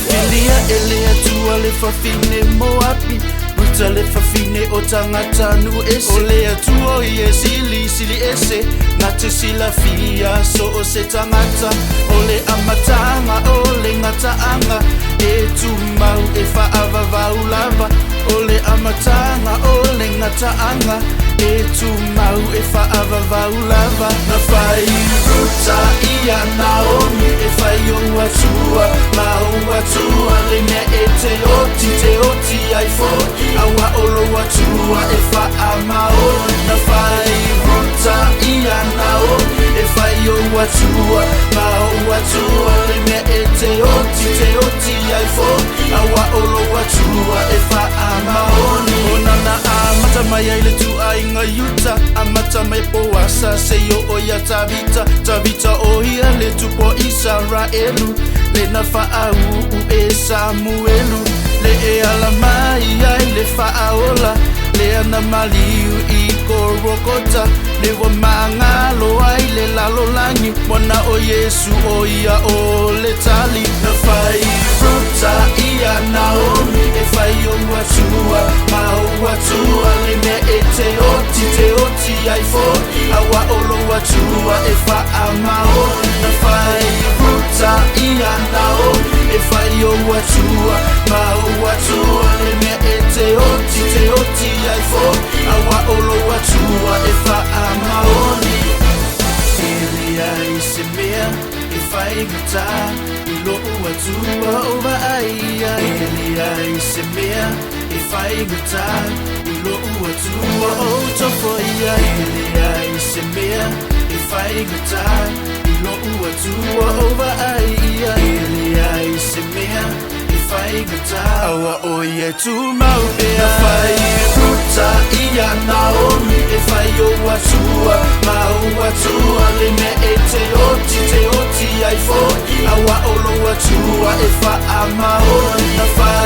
Filia elea tua le fafine moapi Ruta le fafine o tangata nu ese O lea tua i e sili ese Ngate sila fia so o se tangata O le amatanga o le ngataanga E tu mau e whaava vau lava O le amatanga o le ngataanga E tu mau e whaava vau lava Na whai ruta ia Naomi E whai o atua Mau atua le mea e te oti ai fo Awa olo atua e wha mao Na whai ruta ia Naomi E whai o atua Mau atua le mea e te oti ai fo Awa olo atua e wha maoni O nana amata mai ai le tu ai ngā yuta Amata mai poasa se yo o ia Tavita o ia le tupo Israelu Le na whaau e Samuelu Le e ala mai ai le whaaola Le ana maliu i korokota Le wa mangalo ai le lalolangi Mwana o Yesu o ia o le tali Na whai ruta ia Naomi E whai o watua Mau watua le mea e te oti ai fo Awa olo watua e wha mao Na whai ruta ia Naomi E whai o watua Mau watua le mea e te oti ai fo Awa olo watua e wha maoni Elia i se mea e whai gata I loo watua ova aia Elia i se mea e whai gata I loo watua o tofo ia Elia i se mea e whai gata I loo watua ova aia Elia i se mea whai gata Awa o ie tu mau ea whai ruta ia Naomi E whai o watua Mau watua le mea e te oti ai fo Awa olo watua e wha mao Na whai